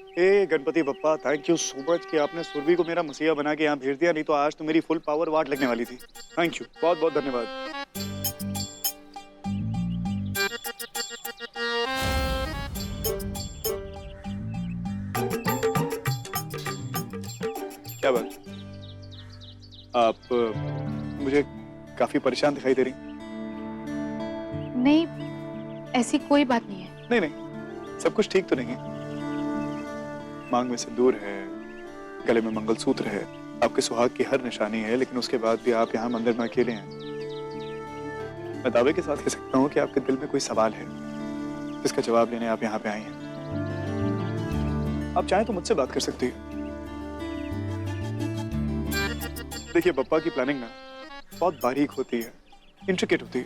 Hey Ganpati Bappa, thank you so much कि आपने सुरभि को मेरा मसीहा बना के यहाँ भेज दिया, नहीं तो आज तो मेरी फुल पावर वाट लगने वाली थी। थैंक यू, बहुत बहुत धन्यवाद। क्या बात, आप मुझे काफी परेशान दिखाई दे रही। नहीं, ऐसी कोई बात नहीं है। नहीं नहीं, सब कुछ ठीक तो नहीं है। मांग में सिंदूर है, गले में मंगलसूत्र है, आपके सुहाग की हर निशानी है, लेकिन उसके बाद भी आप यहाँ मंदिर में अकेले हैं। मैं दावे के साथ कह सकता हूँ कि आपके दिल में कोई सवाल है जिसका जवाब लेने आप यहाँ पे आई हैं। आप चाहें तो मुझसे बात कर सकती हैं। देखिए, बप्पा की प्लानिंग ना बहुत बारीक होती है, इंट्रिकेट होती है।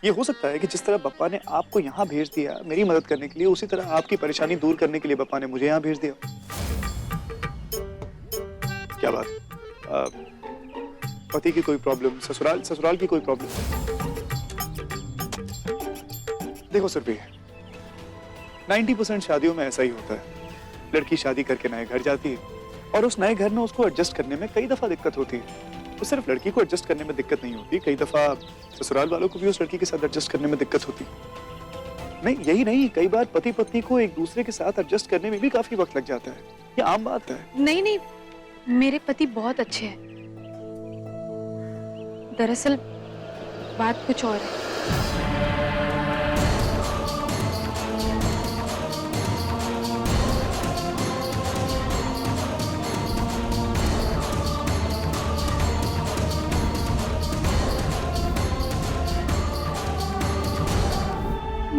ये हो सकता है कि जिस तरह बप्पा ने आपको यहाँ भेज दिया मेरी मदद करने के लिए, उसी तरह आपकी परेशानी दूर करने के लिए बप्पा ने मुझे यहाँ भेज दिया। क्या बात, पति की कोई प्रॉब्लम, ससुराल की कोई प्रॉब्लम? देखो सुरभि, 90% शादियों में ऐसा ही होता है। लड़की शादी करके नए घर जाती है और उस नए घर में उसको एडजस्ट करने में कई दफा दिक्कत होती है। तो सिर्फ लड़की को एडजस्ट करने में दिक्कत नहीं होती, कई दफा ससुराल वालों को भी उस लड़की के साथ एडजस्ट करने में दिक्कत होती। नहीं, यही नहीं, कई बार पति पत्नी को एक दूसरे के साथ एडजस्ट करने में भी काफी वक्त लग जाता है। ये आम बात है। नहीं नहीं, मेरे पति बहुत अच्छे हैं। दरअसल बात कुछ और है।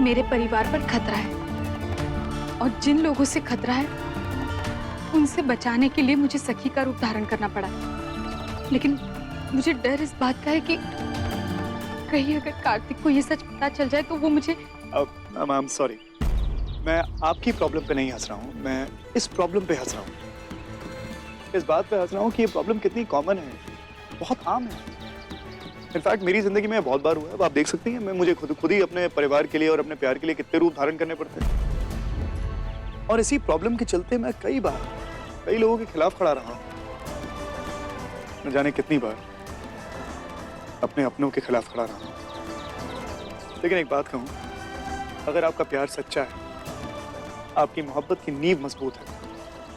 मेरे परिवार पर खतरा है और जिन लोगों से खतरा है उनसे बचाने के लिए मुझे सखी का रूप धारण करना पड़ा। लेकिन मुझे डर इस बात का है कि कहीं अगर कार्तिक को ये सच पता चल जाए तो वो मुझे आई एम सॉरी, मैं आपकी प्रॉब्लम पे नहीं हंस रहा हूँ, मैं इस प्रॉब्लम पे हंस रहा हूँ। इस बात पे हंस रहा हूँ कि ये प्रॉब्लम कितनी कॉमन है, बहुत आम है। इनफैक्ट मेरी जिंदगी में बहुत बार हुआ है। अब आप देख सकती हैं, मैं मुझे खुद ही अपने परिवार के लिए और अपने प्यार के लिए कितने रूप धारण करने पड़ते हैं। और इसी प्रॉब्लम के चलते मैं कई बार कई लोगों के खिलाफ खड़ा रहा हूं, न जाने कितनी बार अपने अपनों के खिलाफ खड़ा रहा हूं। लेकिन एक बात कहूं, अगर आपका प्यार सच्चा है, आपकी मोहब्बत की नींव मजबूत है,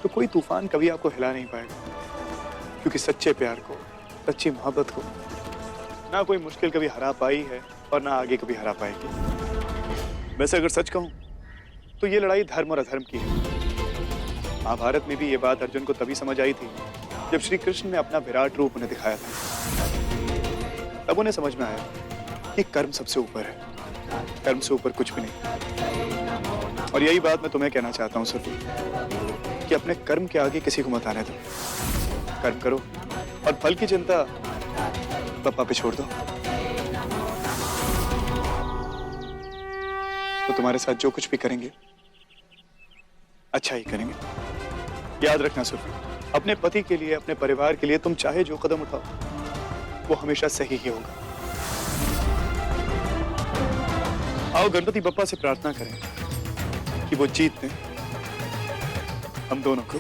तो कोई तूफान कभी आपको हिला नहीं पाएगा। क्योंकि सच्चे प्यार को, सच्ची मोहब्बत को ना कोई मुश्किल कभी हरा पाई है और ना आगे कभी हरा पाएगी। वैसे अगर सच कहूं तो ये लड़ाई धर्म और अधर्म की है। महाभारत में भी ये बात अर्जुन को तभी समझ आई थी जब श्री कृष्ण ने अपना विराट रूप उन्हें दिखाया था। तब उन्हें समझ में आया कि कर्म सबसे ऊपर है, कर्म से ऊपर कुछ भी नहीं। और यही बात मैं तुम्हें कहना चाहता हूं सुरभि, कि अपने कर्म के आगे किसी को मत आने दो। कर्म करो और फल की चिंता बप्पा पे छोड़ दो। तो तुम्हारे साथ जो कुछ भी करेंगे अच्छा ही करेंगे। याद रखना सुरभि, अपने पति के लिए, अपने परिवार के लिए तुम चाहे जो कदम उठाओ वो हमेशा सही ही होगा। आओ गणपति बप्पा से प्रार्थना करें कि वो जीत दें हम दोनों को।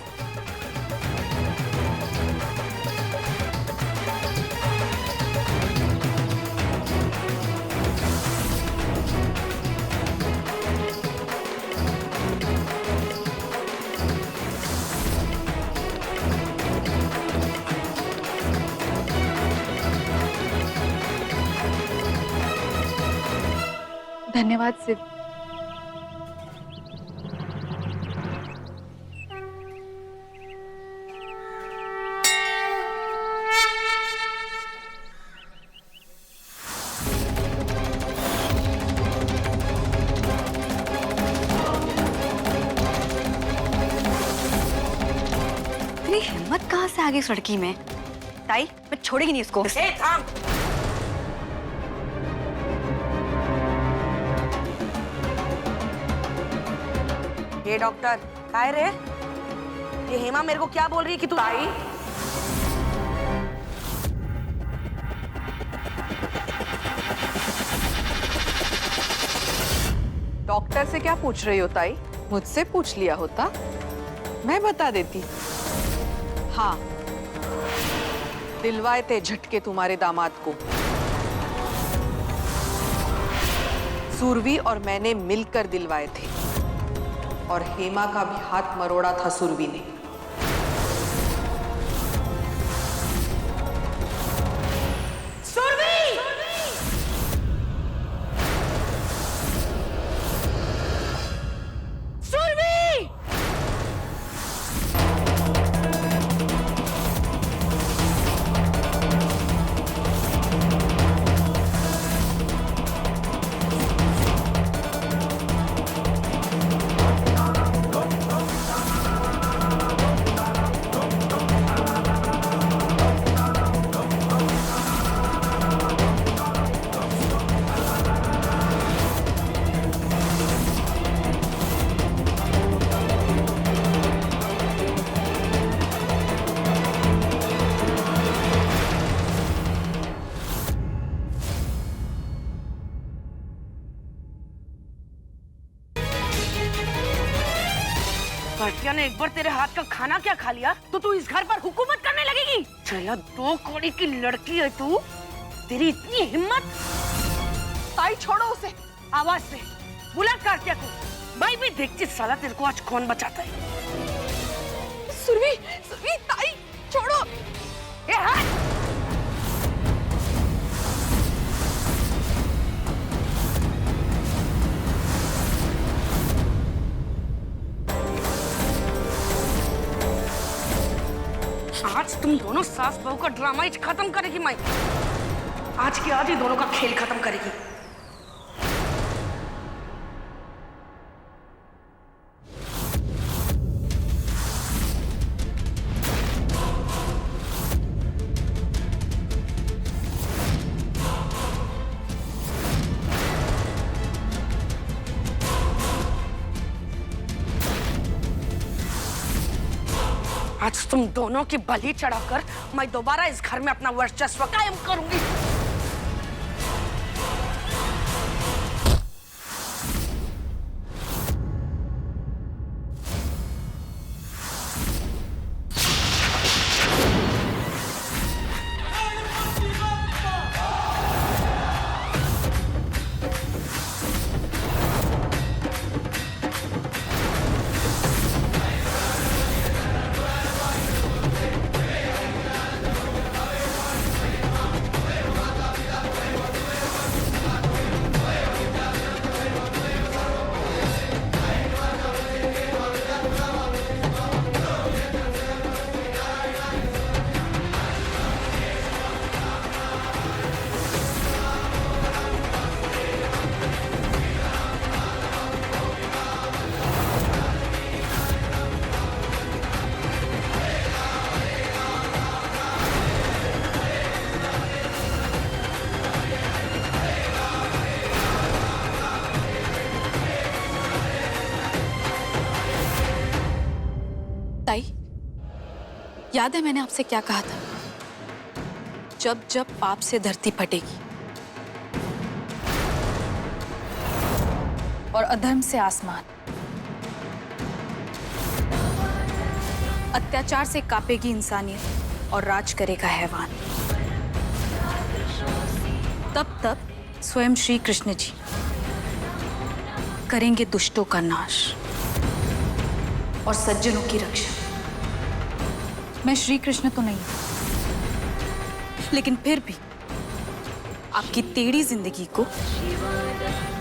धन्यवाद शिव। इतनी हिम्मत कहाँ से आ गई इस लड़की में? ताई, मैं छोड़ेगी नहीं इसको। थाम। ये डॉक्टर काय रे? ये हेमा मेरे को क्या बोल रही है कि तू ताई? डॉक्टर से क्या पूछ रही हो ताई? मुझसे पूछ लिया होता, मैं बता देती। हाँ, दिलवाए थे झटके तुम्हारे दामाद को। सुरभि और मैंने मिलकर दिलवाए थे, और हेमा का भी हाथ मरोड़ा था सुरभि ने। घटिया ने एक बार तेरे हाथ का खाना क्या खा लिया तो तू इस घर पर हुकूमत करने लगेगी? चला 2 कौड़ी की लड़की है तू, तेरी इतनी हिम्मत। ताई छोड़ो उसे। आवाज से बुला कार्तिया को, मैं भी देखती साला तेरे को आज कौन बचाता है। सुरभि, सुरभि, ताई छोड़ो। ए हट! आज तुम दोनों सास बहू का ड्रामा ही खत्म करेगी मैं। आज के आज ही दोनों का खेल खत्म करेगी। आज तुम दोनों की बलि चढ़ाकर मैं दोबारा इस घर में अपना वर्चस्व कायम करूंगी। ताई, याद है मैंने आपसे क्या कहा था? जब जब पाप से धरती फटेगी और अधर्म से आसमान, अत्याचार से कांपेगी इंसानियत और राज करेगा हैवान, तब स्वयं श्री कृष्ण जी करेंगे दुष्टों का नाश और सज्जनों की रक्षा। मैं श्री कृष्ण तो नहीं, लेकिन फिर भी आपकी टेढ़ी जिंदगी को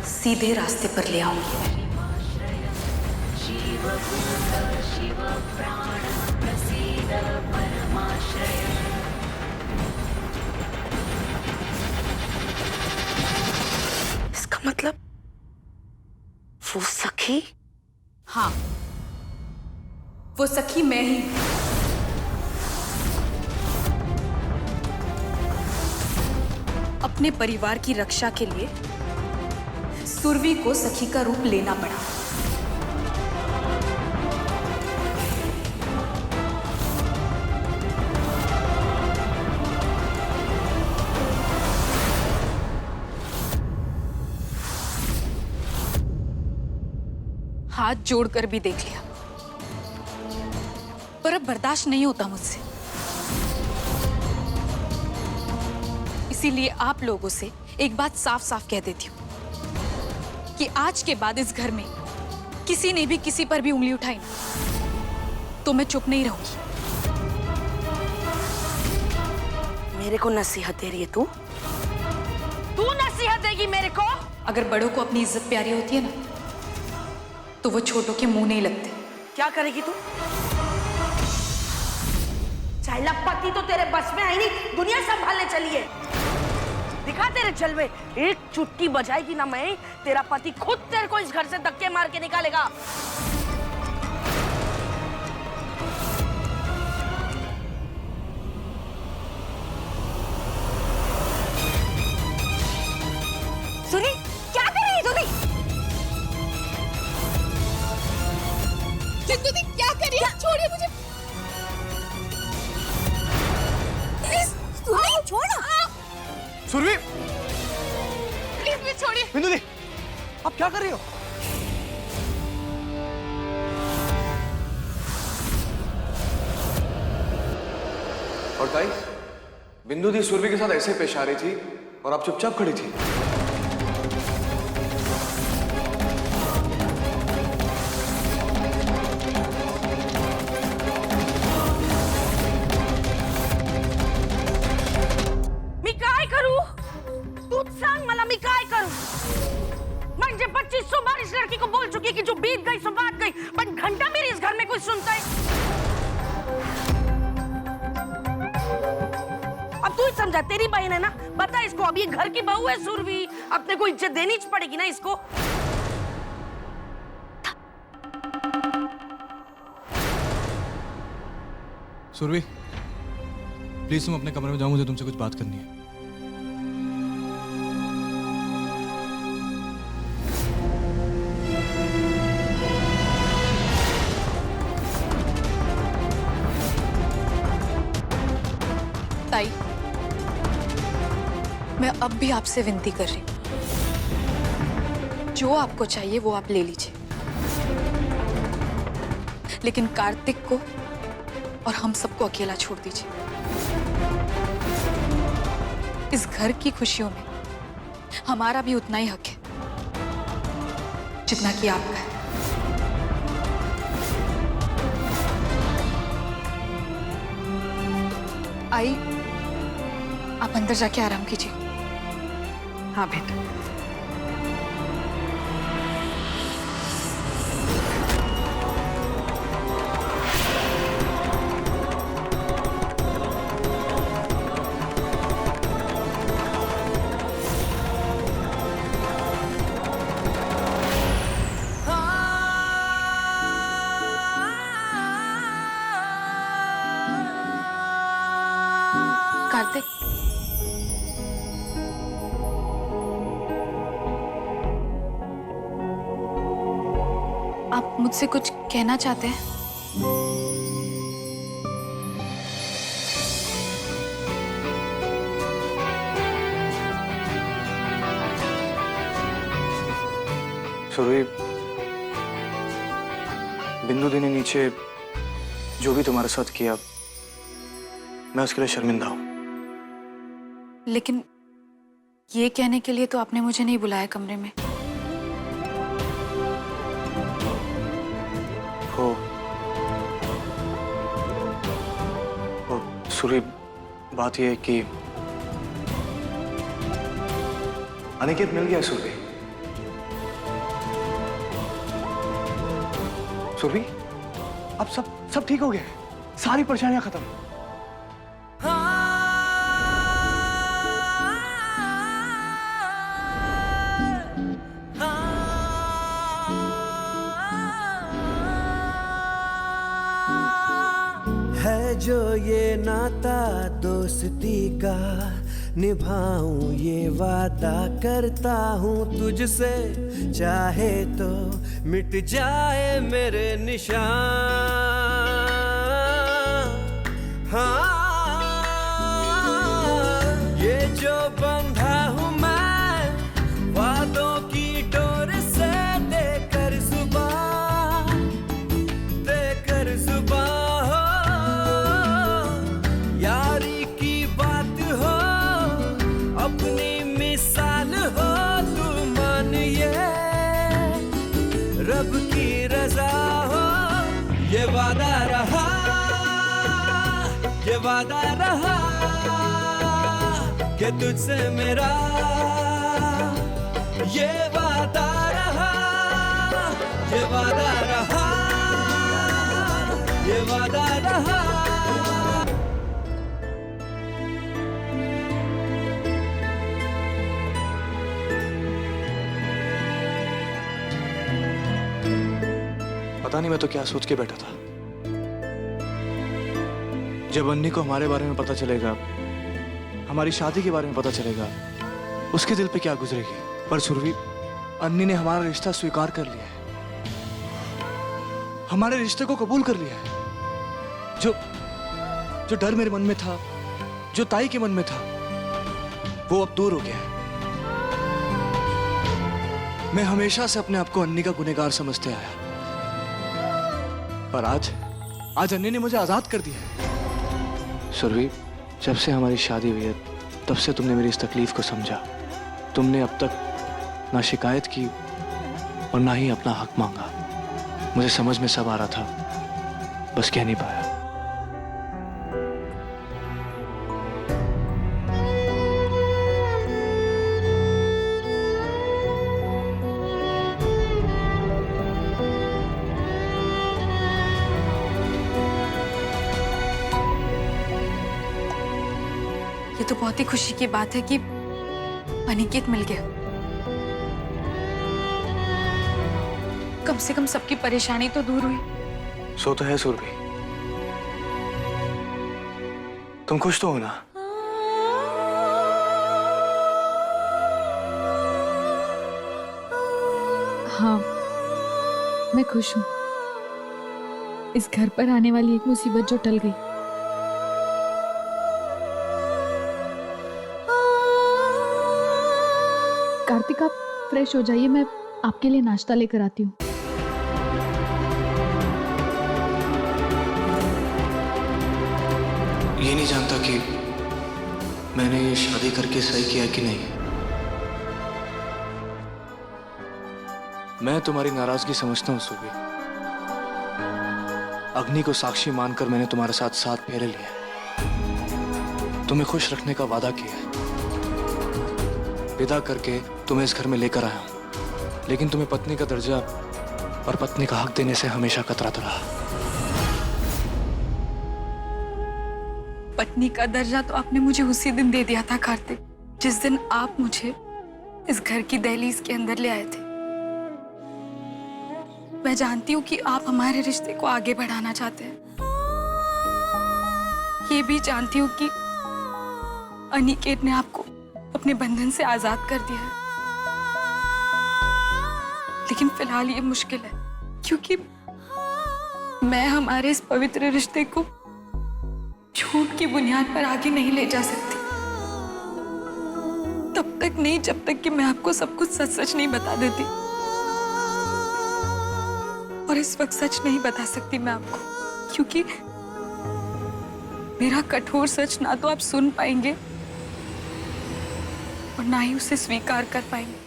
सीधे रास्ते पर ले आऊंगी। इसका मतलब वो सखी? हाँ, वो सखी मैं ही हूं। अपने परिवार की रक्षा के लिए सुरभि को सखी का रूप लेना पड़ा। हाथ जोड़कर भी देख लिया, पर अब बर्दाश्त नहीं होता मुझसे। इसीलिए आप लोगों से एक बात साफ साफ कह देती हूं कि आज के बाद इस घर में किसी ने भी किसी पर भी उंगली उठाई ना, तो मैं चुप नहीं रहूंगी। मेरे को नसीहत दे रही है तू? तू नसीहत देगी मेरे को? अगर बड़ों को अपनी इज्जत प्यारी होती है ना, तो वो छोटों के मुंह नहीं लगते। क्या करेगी तू? चाइला पति तो तेरे बस में आई नहीं, दुनिया संभालने चली है। दिखा तेरे जलवे, एक चुटकी बजाएगी ना मैं, तेरा पति खुद तेरे को इस घर से धक्के मार के निकालेगा। सुनी, क्या कर रही है सुनी? जिंदगी क्या कर रही है? छोड़िए मुझे। सुनी, छोड़ो। सुरभि, प्लीज मुझे छोड़िए। बिंदु दी, आप क्या कर रही हो? और ताई, बिंदु दी सुरभि के साथ ऐसे पेश आ रही थी और आप चुपचाप खड़ी थी। मी काय करू? तूच सांग मला, मी काय करू? म्हणजे 2500 बार इस लड़की को बोल चुकी है कि जो बीत गई सो बात गई, पर घंटा मेरे इस घर में कोई सुनता है? अब तू ही समझा, तेरी बहन है ना, बता इसको, अब ये घर की बहू है सुरभि, अपने को इज्जत देनी पड़ेगी ना इसको। सुरभि, प्लीज तुम अपने कमरे में जाओ, मुझे तुमसे कुछ बात करनी है। ताई, मैं अब भी आपसे विनती कर रही हूँ, जो आपको चाहिए वो आप ले लीजिए, लेकिन कार्तिक को और हम सबको अकेला छोड़ दीजिए। इस घर की खुशियों में हमारा भी उतना ही हक है जितना कि आपका है। आई, आप अंदर जाके आराम कीजिए। हाँ बेटा। कार्तिक, आप मुझसे कुछ कहना चाहते हैं? सुरभि, बिंदु दी ने नीचे जो भी तुम्हारे साथ किया, मैं उसके लिए शर्मिंदा हूं। लेकिन ये कहने के लिए तो आपने मुझे नहीं बुलाया कमरे में। वो सुरभि, बात यह है कि अनिकेत मिल गया है। सुरभि, सुरभि, अब सब ठीक हो गया, सारी परेशानियां खत्म। है जो ये नाता दोस्ती का, निभाऊं ये वादा करता हूँ तुझसे, चाहे तो मिट जाए मेरे निशान। हाँ, ये जो बंधा हूँ मैं वादों की डोर से, लेकर जुबान सबकी रजा हो, ये वादा रहा, ये वादा रहा कि तुझसे मेरा, ये वादा रहा, ये वादा रहा, ये वादा रहा। पता नहीं मैं तो क्या सोच के बैठा था। जब अन्नी को हमारे बारे में पता चलेगा, हमारी शादी के बारे में पता चलेगा, उसके दिल पे क्या गुजरेगी। पर सुरभि, अन्नी ने हमारा रिश्ता स्वीकार कर लिया है, हमारे रिश्ते को कबूल कर लिया है। जो डर मेरे मन में था, जो ताई के मन में था, वो अब दूर हो गया है। मैं हमेशा से अपने आप को अन्नी का गुनहगार समझते आया, पर आज अन्नी ने मुझे आजाद कर दिया है। सुरभि, जब से हमारी शादी हुई है, तब से तुमने मेरी इस तकलीफ को समझा। तुमने अब तक ना शिकायत की और ना ही अपना हक मांगा। मुझे समझ में सब आ रहा था, बस कह नहीं पाया। ये तो बहुत ही खुशी की बात है कि अनिकेत मिल गया। कम से कम सबकी परेशानी तो दूर हुई। सो तो है सुरभि, तुम खुश तो हो ना? हाँ, मैं खुश हूँ। इस घर पर आने वाली एक मुसीबत जो टल गई। कार्तिक, आप फ्रेश हो जाइए, मैं आपके लिए नाश्ता लेकर आती हूँ। ये नहीं जानता कि मैंने ये शादी करके सही किया कि नहीं। मैं तुम्हारी नाराजगी समझता हूँ सुबह। अग्नि को साक्षी मानकर मैंने तुम्हारे साथ 7 फेरे लिए, तुम्हें खुश रखने का वादा किया है, विदा करके तुम्हें इस घर में लेकर आया हूं। लेकिन तुम्हें पत्नी का दर्जा और पत्नी का हक देने से हमेशा कतराता रहा। पत्नी का दर्जा तो आपने मुझे उसी दिन दे दिया था कार्तिक, जिस दिन आप मुझे इस घर की दहलीज के अंदर ले आए थे। मैं जानती हूँ कि आप हमारे रिश्ते को आगे बढ़ाना चाहते हैं। ये भी जानती हूँ कि अनिकेत ने आपको अपने बंधन से आजाद कर दिया है। लेकिन फिलहाल ये मुश्किल है, क्योंकि मैं हमारे इस पवित्र रिश्ते को झूठ की बुनियाद पर आगे नहीं ले जा सकती। तब तक नहीं जब तक कि मैं आपको सब कुछ सच सच नहीं बता देती। और इस वक्त सच नहीं बता सकती मैं आपको, क्योंकि मेरा कठोर सच ना तो आप सुन पाएंगे और ना ही उसे स्वीकार कर पाएंगे।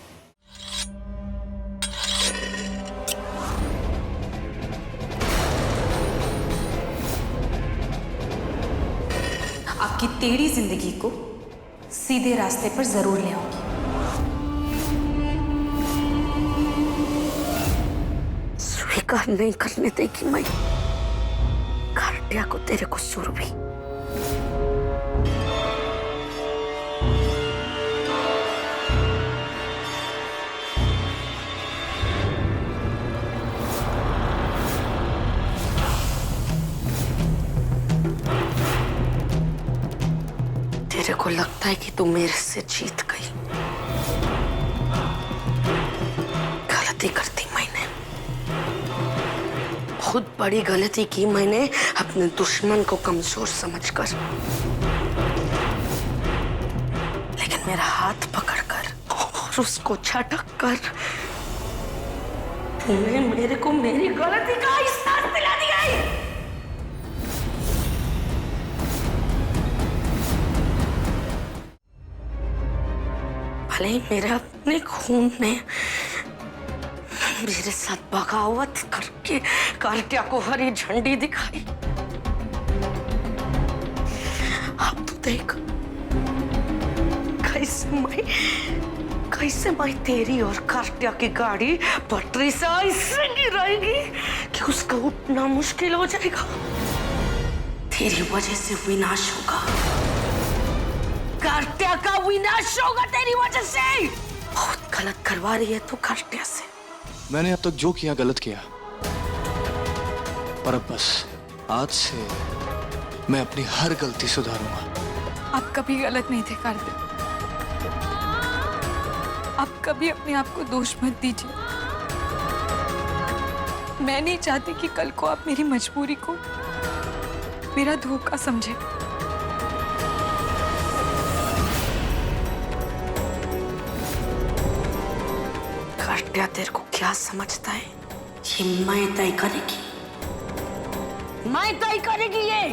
आपकी टेढ़ी जिंदगी को सीधे रास्ते पर जरूर ले आऊंगी। स्वीकार नहीं करने देगी मैं कार्तिया को, तेरे को सुरभि। तेरे को लगता है कि तू मेरे से जीत गई। गलती करती मैंने, बहुत बड़ी गलती की मैंने अपने दुश्मन को कमजोर समझकर। लेकिन मेरा हाथ पकड़कर और उसको झटक कर तूने मेरे को मेरी गलती का एहसास दिला दिया है। भले ही मेरे अपने खून ने मेरे साथ बगावत करके कार्त्या को हरी झंडी दिखाई। अब तू देख कैसे मैं तेरी और कार्त्या की गाड़ी पटरी से ऐसे गिराएगी कि उसका उठना मुश्किल हो जाएगा। तेरी वजह से विनाश होगा, कार्त्या का विनाश होगा तेरी वजह से। बहुत गलत करवा रही है तू कार्त्या से। मैंने अब तक जो किया गलत किया, पर अब बस आज से मैं अपनी हर गलती सुधारूंगा। आप कभी गलत नहीं थे कार्तिक। आप कभी अपने आप को दोष मत दीजिए। मैं नहीं चाहती कि कल को आप मेरी मजबूरी को मेरा धोखा समझे। कार्त्या तेरे को क्या समझता है? ये मैं तय करेगी, मैं तय करेगी ये।